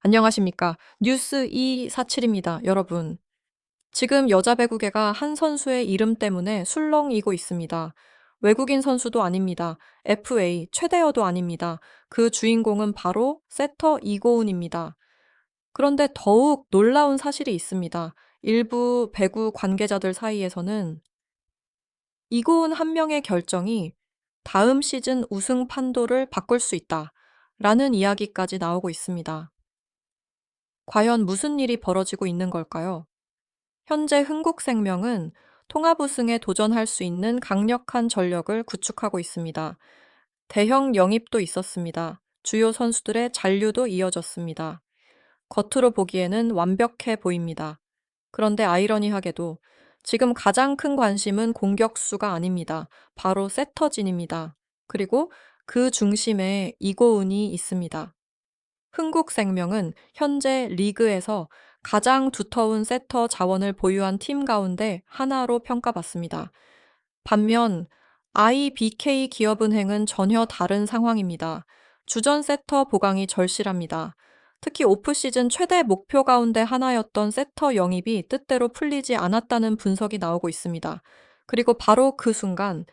안녕하십니까. 뉴스 247입니다. 여러분. 지금 여자 배구계가 한 선수의 이름 때문에 술렁이고 있습니다. 외국인 선수도 아닙니다. FA 최대여도 아닙니다. 그 주인공은 바로 세터 이고은입니다. 그런데 더욱 놀라운 사실이 있습니다. 일부 배구 관계자들 사이에서는 이고은 한 명의 결정이 다음 시즌 우승 판도를 바꿀 수 있다. 라는 이야기까지 나오고 있습니다. 과연 무슨 일이 벌어지고 있는 걸까요? 현재 흥국생명은 통합 우승에 도전할 수 있는 강력한 전력을 구축하고 있습니다. 대형 영입도 있었습니다. 주요 선수들의 잔류도 이어졌습니다. 겉으로 보기에는 완벽해 보입니다. 그런데 아이러니하게도 지금 가장 큰 관심은 공격수가 아닙니다. 바로 세터진입니다. 그리고 그 중심에 이고은이 있습니다. 흥국생명은 현재 리그에서 가장 두터운 세터 자원을 보유한 팀 가운데 하나로 평가받습니다. 반면 IBK 기업은행은 전혀 다른 상황입니다. 주전 세터 보강이 절실합니다. 특히 오프시즌 최대 목표 가운데 하나였던 세터 영입이 뜻대로 풀리지 않았다는 분석이 나오고 있습니다. 그리고 바로 그 순간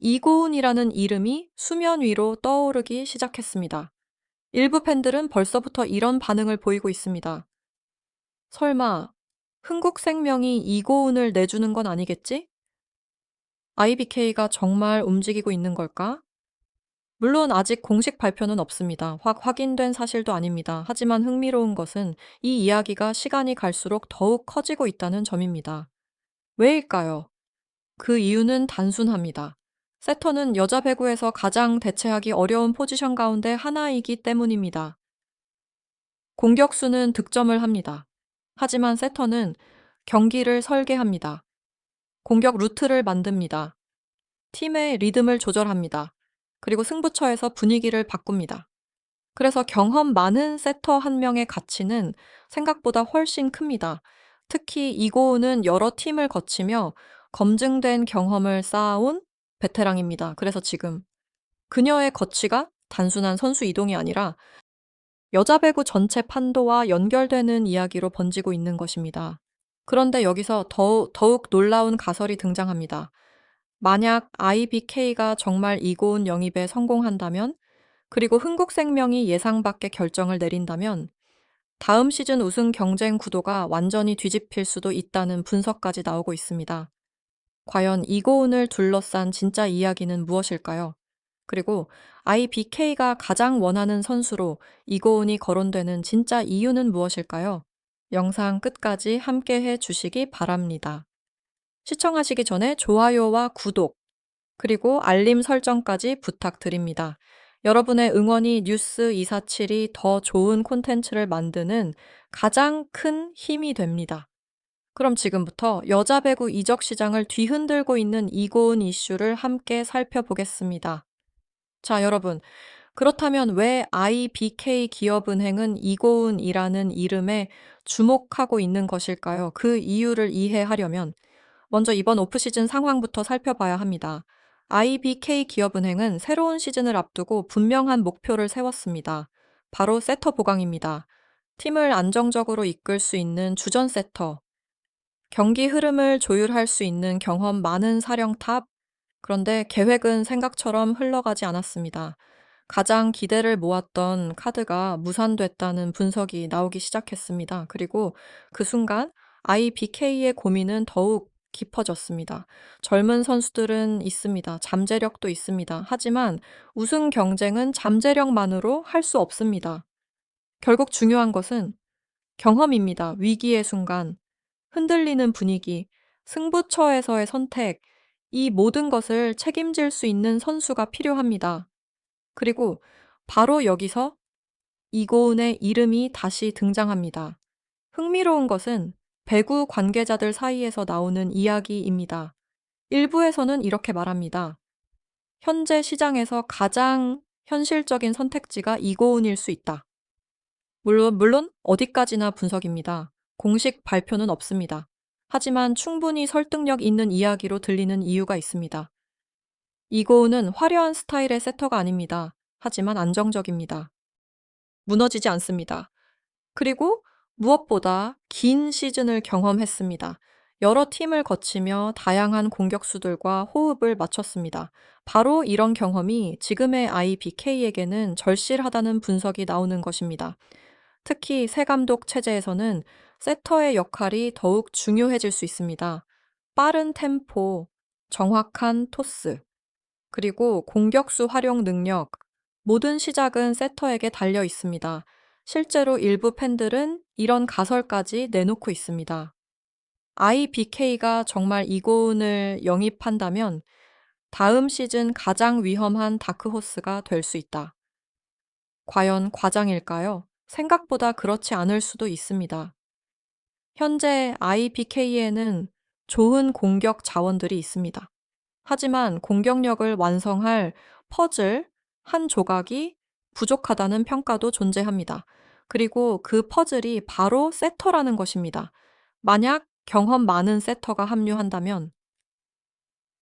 이고은이라는 이름이 수면 위로 떠오르기 시작했습니다. 일부 팬들은 벌써부터 이런 반응을 보이고 있습니다. 설마 흥국생명이 이고은을 내주는 건 아니겠지? IBK가 정말 움직이고 있는 걸까? 물론 아직 공식 발표는 없습니다. 확인된 사실도 아닙니다. 하지만 흥미로운 것은 이 이야기가 시간이 갈수록 더욱 커지고 있다는 점입니다. 왜일까요? 그 이유는 단순합니다. 세터는 여자 배구에서 가장 대체하기 어려운 포지션 가운데 하나이기 때문입니다. 공격수는 득점을 합니다. 하지만 세터는 경기를 설계합니다. 공격 루트를 만듭니다. 팀의 리듬을 조절합니다. 그리고 승부처에서 분위기를 바꿉니다. 그래서 경험 많은 세터 한 명의 가치는 생각보다 훨씬 큽니다. 특히 이고은은 여러 팀을 거치며 검증된 경험을 쌓아온 베테랑입니다. 그래서 지금 그녀의 거치가 단순한 선수 이동이 아니라 여자 배구 전체 판도와 연결되는 이야기로 번지고 있는 것입니다. 그런데 여기서 더욱 놀라운 가설이 등장합니다. 만약 IBK가 정말 이고은 영입에 성공한다면, 그리고 흥국생명이 예상 밖의 결정을 내린다면, 다음 시즌 우승 경쟁 구도가 완전히 뒤집힐 수도 있다는 분석까지 나오고 있습니다. 과연 이고은을 둘러싼 진짜 이야기는 무엇일까요? 그리고 IBK가 가장 원하는 선수로 이고은이 거론되는 진짜 이유는 무엇일까요? 영상 끝까지 함께 해 주시기 바랍니다. 시청하시기 전에 좋아요와 구독, 그리고 알림 설정까지 부탁드립니다. 여러분의 응원이 뉴스 247이 더 좋은 콘텐츠를 만드는 가장 큰 힘이 됩니다. 그럼 지금부터 여자 배구 이적 시장을 뒤흔들고 있는 이고은 이슈를 함께 살펴보겠습니다. 자, 여러분. 그렇다면 왜 IBK 기업은행은 이고은이라는 이름에 주목하고 있는 것일까요? 그 이유를 이해하려면 먼저 이번 오프시즌 상황부터 살펴봐야 합니다. IBK 기업은행은 새로운 시즌을 앞두고 분명한 목표를 세웠습니다. 바로 세터 보강입니다. 팀을 안정적으로 이끌 수 있는 주전 세터, 경기 흐름을 조율할 수 있는 경험 많은 사령탑, 그런데 계획은 생각처럼 흘러가지 않았습니다. 가장 기대를 모았던 카드가 무산됐다는 분석이 나오기 시작했습니다. 그리고 그 순간 IBK의 고민은 더욱 깊어졌습니다. 젊은 선수들은 있습니다. 잠재력도 있습니다. 하지만 우승 경쟁은 잠재력만으로 할 수 없습니다. 결국 중요한 것은 경험입니다. 위기의 순간, 흔들리는 분위기, 승부처에서의 선택, 이 모든 것을 책임질 수 있는 선수가 필요합니다. 그리고 바로 여기서 이고은의 이름이 다시 등장합니다. 흥미로운 것은 배구 관계자들 사이에서 나오는 이야기입니다. 일부에서는 이렇게 말합니다. 현재 시장에서 가장 현실적인 선택지가 이고은일 수 있다. 물론 어디까지나 분석입니다. 공식 발표는 없습니다. 하지만 충분히 설득력 있는 이야기로 들리는 이유가 있습니다. 이고은은 화려한 스타일의 세터가 아닙니다. 하지만 안정적입니다. 무너지지 않습니다. 그리고 무엇보다 긴 시즌을 경험했습니다. 여러 팀을 거치며 다양한 공격수들과 호흡을 맞췄습니다. 바로 이런 경험이 지금의 IBK에게는 절실하다는 분석이 나오는 것입니다. 특히 새 감독 체제에서는 세터의 역할이 더욱 중요해질 수 있습니다. 빠른 템포, 정확한 토스, 그리고 공격수 활용 능력, 모든 시작은 세터에게 달려 있습니다. 실제로 일부 팬들은 이런 가설까지 내놓고 있습니다. IBK가 정말 이고은을 영입한다면 다음 시즌 가장 위험한 다크호스가 될 수 있다. 과연 과장일까요? 생각보다 그렇지 않을 수도 있습니다. 현재 IBK에는 좋은 공격 자원들이 있습니다. 하지만 공격력을 완성할 퍼즐 한 조각이 부족하다는 평가도 존재합니다. 그리고 그 퍼즐이 바로 세터라는 것입니다. 만약 경험 많은 세터가 합류한다면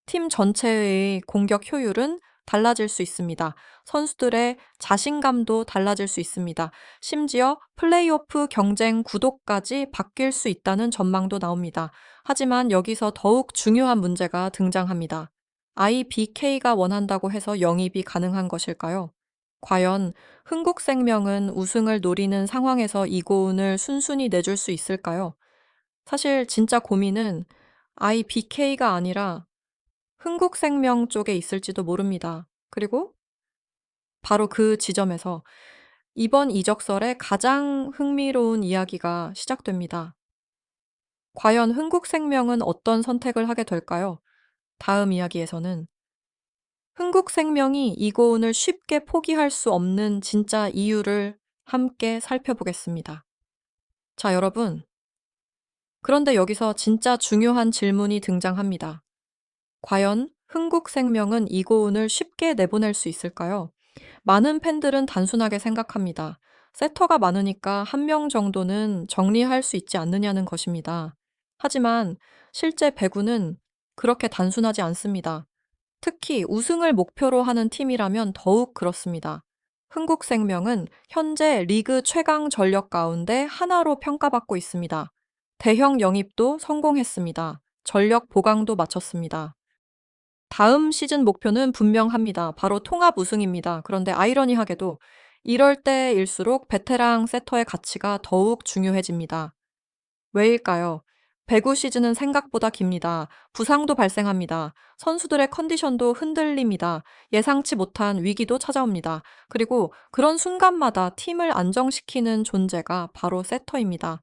팀 전체의 공격 효율은 달라질 수 있습니다. 선수들의 자신감도 달라질 수 있습니다. 심지어 플레이오프 경쟁 구도까지 바뀔 수 있다는 전망도 나옵니다. 하지만 여기서 더욱 중요한 문제가 등장합니다. IBK가 원한다고 해서 영입이 가능한 것일까요? 과연 흥국생명은 우승을 노리는 상황에서 이고은을 순순히 내줄 수 있을까요? 사실 진짜 고민은 IBK가 아니라 흥국생명 쪽에 있을지도 모릅니다. 그리고 바로 그 지점에서 이번 이적설의 가장 흥미로운 이야기가 시작됩니다. 과연 흥국생명은 어떤 선택을 하게 될까요? 다음 이야기에서는 흥국생명이 이고은을 쉽게 포기할 수 없는 진짜 이유를 함께 살펴보겠습니다. 자, 여러분. 그런데 여기서 진짜 중요한 질문이 등장합니다. 과연 흥국생명은 이고은을 쉽게 내보낼 수 있을까요? 많은 팬들은 단순하게 생각합니다. 세터가 많으니까 한 명 정도는 정리할 수 있지 않느냐는 것입니다. 하지만 실제 배구는 그렇게 단순하지 않습니다. 특히 우승을 목표로 하는 팀이라면 더욱 그렇습니다. 흥국생명은 현재 리그 최강 전력 가운데 하나로 평가받고 있습니다. 대형 영입도 성공했습니다. 전력 보강도 마쳤습니다. 다음 시즌 목표는 분명합니다. 바로 통합 우승입니다. 그런데 아이러니하게도 이럴 때일수록 베테랑 세터의 가치가 더욱 중요해집니다. 왜일까요? 배구 시즌은 생각보다 깁니다. 부상도 발생합니다. 선수들의 컨디션도 흔들립니다. 예상치 못한 위기도 찾아옵니다. 그리고 그런 순간마다 팀을 안정시키는 존재가 바로 세터입니다.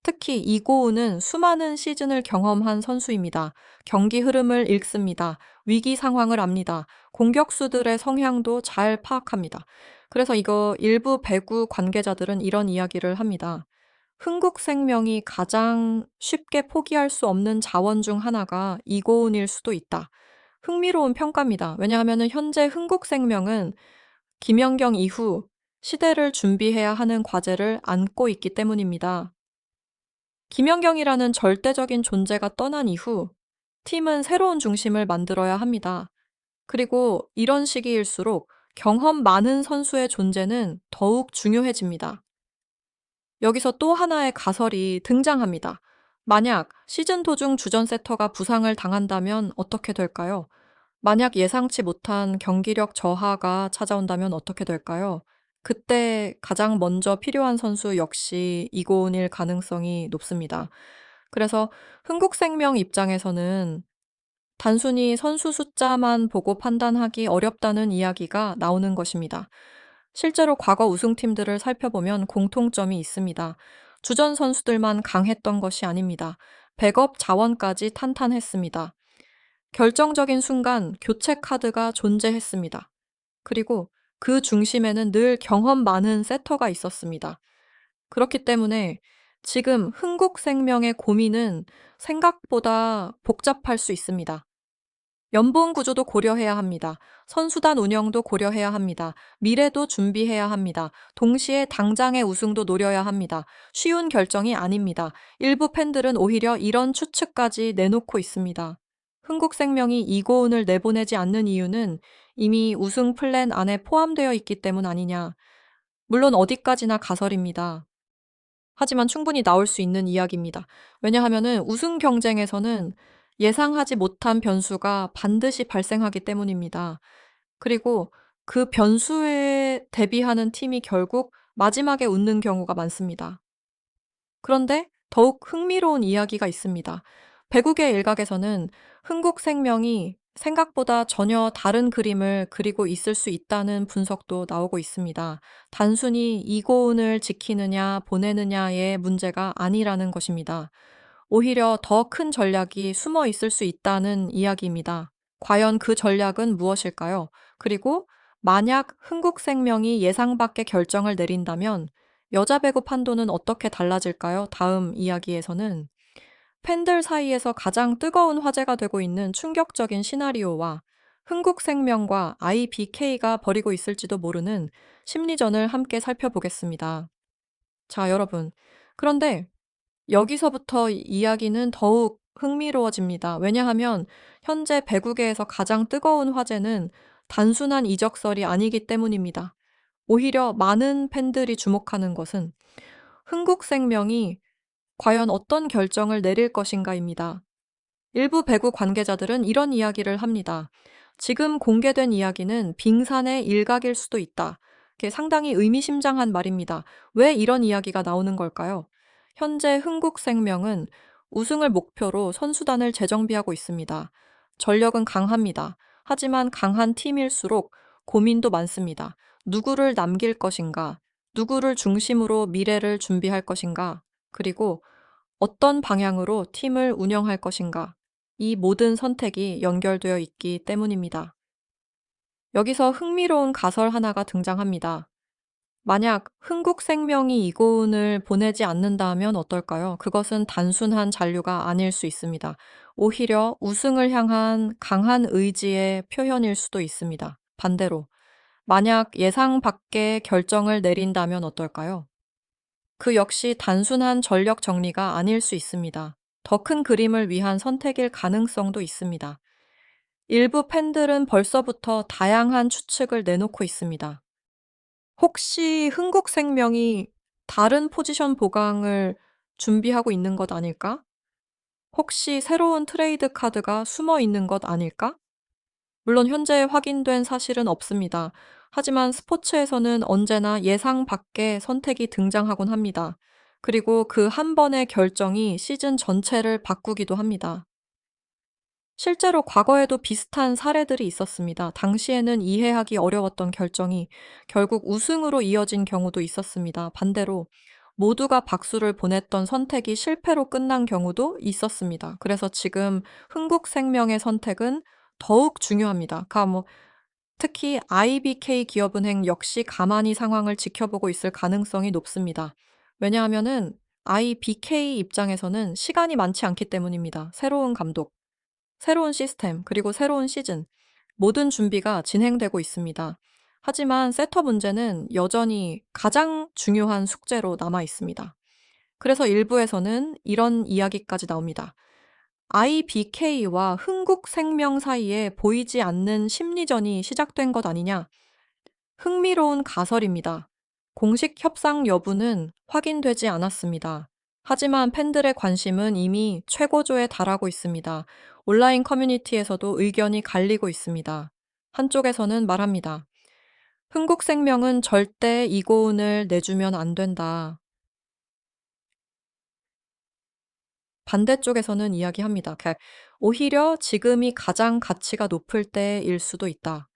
특히 이고은은 수많은 시즌을 경험한 선수입니다. 경기 흐름을 읽습니다. 위기 상황을 압니다. 공격수들의 성향도 잘 파악합니다. 그래서 이거 일부 배구 관계자들은 이런 이야기를 합니다. 흥국생명이 가장 쉽게 포기할 수 없는 자원 중 하나가 이고은일 수도 있다. 흥미로운 평가입니다. 왜냐하면 현재 흥국생명은 김연경 이후 시대를 준비해야 하는 과제를 안고 있기 때문입니다. 김연경이라는 절대적인 존재가 떠난 이후 팀은 새로운 중심을 만들어야 합니다. 그리고 이런 시기일수록 경험 많은 선수의 존재는 더욱 중요해집니다. 여기서 또 하나의 가설이 등장합니다. 만약 시즌 도중 주전 세터가 부상을 당한다면 어떻게 될까요? 만약 예상치 못한 경기력 저하가 찾아온다면 어떻게 될까요? 그때 가장 먼저 필요한 선수 역시 이고은일 가능성이 높습니다. 그래서 흥국생명 입장에서는 단순히 선수 숫자만 보고 판단하기 어렵다는 이야기가 나오는 것입니다. 실제로 과거 우승팀들을 살펴보면 공통점이 있습니다. 주전 선수들만 강했던 것이 아닙니다. 백업 자원까지 탄탄했습니다. 결정적인 순간 교체 카드가 존재했습니다. 그리고 그 중심에는 늘 경험 많은 세터가 있었습니다. 그렇기 때문에 지금 흥국생명의 고민은 생각보다 복잡할 수 있습니다. 연봉 구조도 고려해야 합니다. 선수단 운영도 고려해야 합니다. 미래도 준비해야 합니다. 동시에 당장의 우승도 노려야 합니다. 쉬운 결정이 아닙니다. 일부 팬들은 오히려 이런 추측까지 내놓고 있습니다. 흥국생명이 이고은을 내보내지 않는 이유는 이미 우승 플랜 안에 포함되어 있기 때문 아니냐. 물론 어디까지나 가설입니다. 하지만 충분히 나올 수 있는 이야기입니다. 왜냐하면은 우승 경쟁에서는 예상하지 못한 변수가 반드시 발생하기 때문입니다. 그리고 그 변수에 대비하는 팀이 결국 마지막에 웃는 경우가 많습니다. 그런데 더욱 흥미로운 이야기가 있습니다. 배국의 일각에서는 흥국생명이 생각보다 전혀 다른 그림을 그리고 있을 수 있다는 분석도 나오고 있습니다. 단순히 이고운을 지키느냐 보내느냐의 문제가 아니라는 것입니다. 오히려 더 큰 전략이 숨어 있을 수 있다는 이야기입니다. 과연 그 전략은 무엇일까요? 그리고 만약 흥국생명이 예상 밖의 결정을 내린다면 여자 배구 판도는 어떻게 달라질까요? 다음 이야기에서는 팬들 사이에서 가장 뜨거운 화제가 되고 있는 충격적인 시나리오와 흥국생명과 IBK가 벌이고 있을지도 모르는 심리전을 함께 살펴보겠습니다. 자, 여러분. 그런데 여기서부터 이야기는 더욱 흥미로워집니다. 왜냐하면 현재 배구계에서 가장 뜨거운 화제는 단순한 이적설이 아니기 때문입니다. 오히려 많은 팬들이 주목하는 것은 흥국생명이 과연 어떤 결정을 내릴 것인가입니다. 일부 배구 관계자들은 이런 이야기를 합니다. 지금 공개된 이야기는 빙산의 일각일 수도 있다. 이게 상당히 의미심장한 말입니다. 왜 이런 이야기가 나오는 걸까요? 현재 흥국생명은 우승을 목표로 선수단을 재정비하고 있습니다. 전력은 강합니다. 하지만 강한 팀일수록 고민도 많습니다. 누구를 남길 것인가? 누구를 중심으로 미래를 준비할 것인가? 그리고 어떤 방향으로 팀을 운영할 것인가? 이 모든 선택이 연결되어 있기 때문입니다. 여기서 흥미로운 가설 하나가 등장합니다. 만약 흥국생명이 이고운을 보내지 않는다면 어떨까요? 그것은 단순한 잔류가 아닐 수 있습니다. 오히려 우승을 향한 강한 의지의 표현일 수도 있습니다. 반대로, 만약 예상 밖의 결정을 내린다면 어떨까요? 그 역시 단순한 전력 정리가 아닐 수 있습니다. 더 큰 그림을 위한 선택일 가능성도 있습니다. 일부 팬들은 벌써부터 다양한 추측을 내놓고 있습니다. 혹시 흥국생명이 다른 포지션 보강을 준비하고 있는 것 아닐까? 혹시 새로운 트레이드 카드가 숨어 있는 것 아닐까? 물론 현재 확인된 사실은 없습니다. 하지만 스포츠에서는 언제나 예상 밖의 선택이 등장하곤 합니다. 그리고 그 한 번의 결정이 시즌 전체를 바꾸기도 합니다. 실제로 과거에도 비슷한 사례들이 있었습니다. 당시에는 이해하기 어려웠던 결정이 결국 우승으로 이어진 경우도 있었습니다. 반대로 모두가 박수를 보냈던 선택이 실패로 끝난 경우도 있었습니다. 그래서 지금 흥국생명의 선택은 더욱 중요합니다. 특히 IBK 기업은행 역시 가만히 상황을 지켜보고 있을 가능성이 높습니다. 왜냐하면은 IBK 입장에서는 시간이 많지 않기 때문입니다. 새로운 감독, 새로운 시스템, 그리고 새로운 시즌, 모든 준비가 진행되고 있습니다. 하지만 세터 문제는 여전히 가장 중요한 숙제로 남아 있습니다. 그래서 일부에서는 이런 이야기까지 나옵니다. IBK와 흥국생명 사이에 보이지 않는 심리전이 시작된 것 아니냐? 흥미로운 가설입니다. 공식 협상 여부는 확인되지 않았습니다. 하지만 팬들의 관심은 이미 최고조에 달하고 있습니다. 온라인 커뮤니티에서도 의견이 갈리고 있습니다. 한쪽에서는 말합니다. 흥국생명은 절대 이고운을 내주면 안 된다. 반대쪽에서는 이야기합니다. 오히려 지금이 가장 가치가 높을 때일 수도 있다.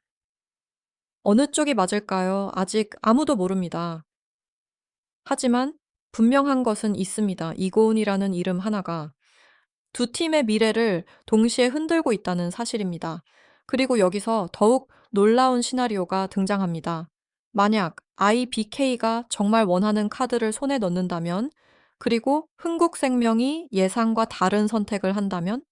어느 쪽이 맞을까요? 아직 아무도 모릅니다. 하지만 분명한 것은 있습니다. 이고은이라는 이름 하나가 두 팀의 미래를 동시에 흔들고 있다는 사실입니다. 그리고 여기서 더욱 놀라운 시나리오가 등장합니다. 만약 IBK가 정말 원하는 카드를 손에 넣는다면, 그리고 흥국생명이 예상과 다른 선택을 한다면,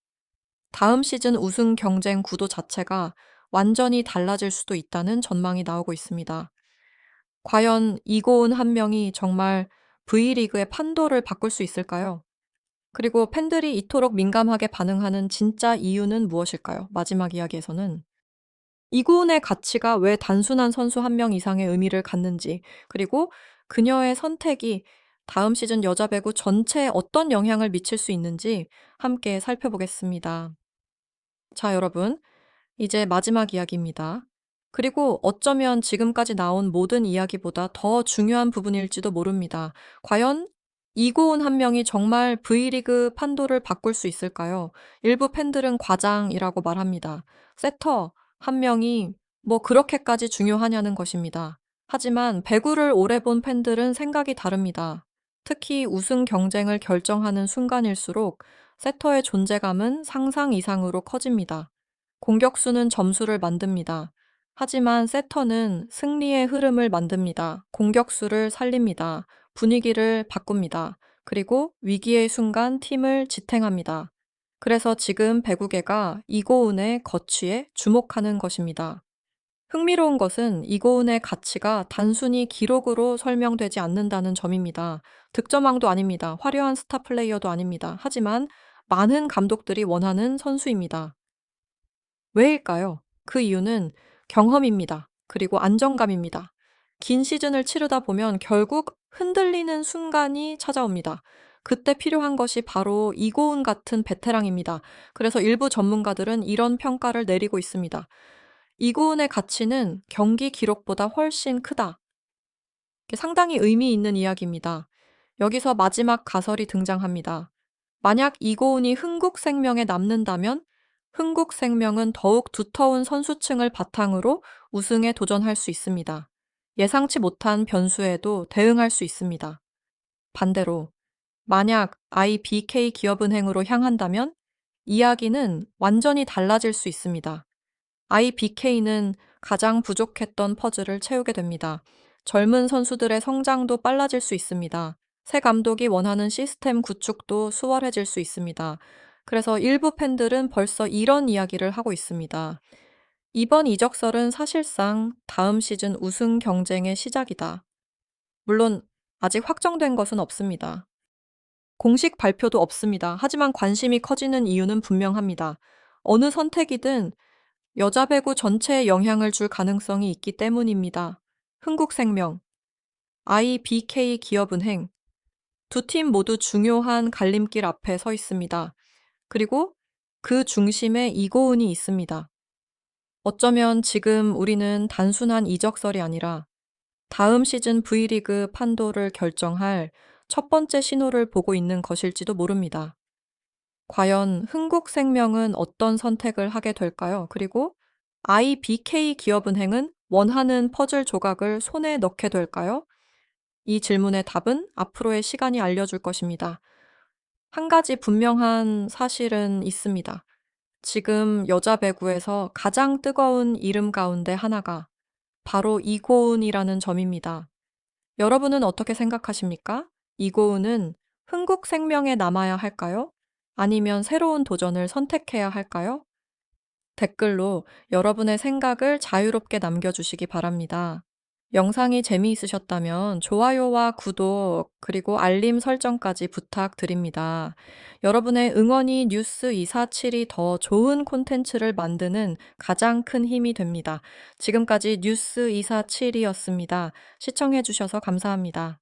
다음 시즌 우승 경쟁 구도 자체가 완전히 달라질 수도 있다는 전망이 나오고 있습니다. 과연 이고은 한 명이 정말 V리그의 판도를 바꿀 수 있을까요? 그리고 팬들이 이토록 민감하게 반응하는 진짜 이유는 무엇일까요? 마지막 이야기에서는 이고은의 가치가 왜 단순한 선수 한 명 이상의 의미를 갖는지, 그리고 그녀의 선택이 다음 시즌 여자 배구 전체에 어떤 영향을 미칠 수 있는지 함께 살펴보겠습니다. 자, 여러분. 이제 마지막 이야기입니다. 그리고 어쩌면 지금까지 나온 모든 이야기보다 더 중요한 부분일지도 모릅니다. 과연 이고은 한 명이 정말 V리그 판도를 바꿀 수 있을까요? 일부 팬들은 과장이라고 말합니다. 세터 한 명이 뭐 그렇게까지 중요하냐는 것입니다. 하지만 배구를 오래 본 팬들은 생각이 다릅니다. 특히 우승 경쟁을 결정하는 순간일수록 세터의 존재감은 상상 이상으로 커집니다. 공격수는 점수를 만듭니다. 하지만 세터는 승리의 흐름을 만듭니다. 공격수를 살립니다. 분위기를 바꿉니다. 그리고 위기의 순간 팀을 지탱합니다. 그래서 지금 배구계가 이고은의 거취에 주목하는 것입니다. 흥미로운 것은 이고은의 가치가 단순히 기록으로 설명되지 않는다는 점입니다. 득점왕도 아닙니다. 화려한 스타 플레이어도 아닙니다. 하지만 많은 감독들이 원하는 선수입니다. 왜일까요? 그 이유는 경험입니다. 그리고 안정감입니다. 긴 시즌을 치르다 보면 결국 흔들리는 순간이 찾아옵니다. 그때 필요한 것이 바로 이고은 같은 베테랑입니다. 그래서 일부 전문가들은 이런 평가를 내리고 있습니다. 이고은의 가치는 경기 기록보다 훨씬 크다. 상당히 의미 있는 이야기입니다. 여기서 마지막 가설이 등장합니다. 만약 이고은이 흥국생명에 남는다면 흥국생명은 더욱 두터운 선수층을 바탕으로 우승에 도전할 수 있습니다. 예상치 못한 변수에도 대응할 수 있습니다. 반대로 만약 IBK 기업은행으로 향한다면 이야기는 완전히 달라질 수 있습니다. IBK는 가장 부족했던 퍼즐을 채우게 됩니다. 젊은 선수들의 성장도 빨라질 수 있습니다. 새 감독이 원하는 시스템 구축도 수월해질 수 있습니다. 그래서 일부 팬들은 벌써 이런 이야기를 하고 있습니다. 이번 이적설은 사실상 다음 시즌 우승 경쟁의 시작이다. 물론 아직 확정된 것은 없습니다. 공식 발표도 없습니다. 하지만 관심이 커지는 이유는 분명합니다. 어느 선택이든 여자 배구 전체에 영향을 줄 가능성이 있기 때문입니다. 흥국생명, IBK 기업은행, 두 팀 모두 중요한 갈림길 앞에 서 있습니다. 그리고 그 중심에 이고은이 있습니다. 어쩌면 지금 우리는 단순한 이적설이 아니라 다음 시즌 V리그 판도를 결정할 첫 번째 신호를 보고 있는 것일지도 모릅니다. 과연 흥국생명은 어떤 선택을 하게 될까요? 그리고 IBK 기업은행은 원하는 퍼즐 조각을 손에 넣게 될까요? 이 질문의 답은 앞으로의 시간이 알려줄 것입니다. 한 가지 분명한 사실은 있습니다. 지금 여자 배구에서 가장 뜨거운 이름 가운데 하나가 바로 이고은이라는 점입니다. 여러분은 어떻게 생각하십니까? 이고은은 흥국생명에 남아야 할까요? 아니면 새로운 도전을 선택해야 할까요? 댓글로 여러분의 생각을 자유롭게 남겨주시기 바랍니다. 영상이 재미있으셨다면 좋아요와 구독, 그리고 알림 설정까지 부탁드립니다. 여러분의 응원이 뉴스 247이 더 좋은 콘텐츠를 만드는 가장 큰 힘이 됩니다. 지금까지 뉴스 247이었습니다. 시청해주셔서 감사합니다.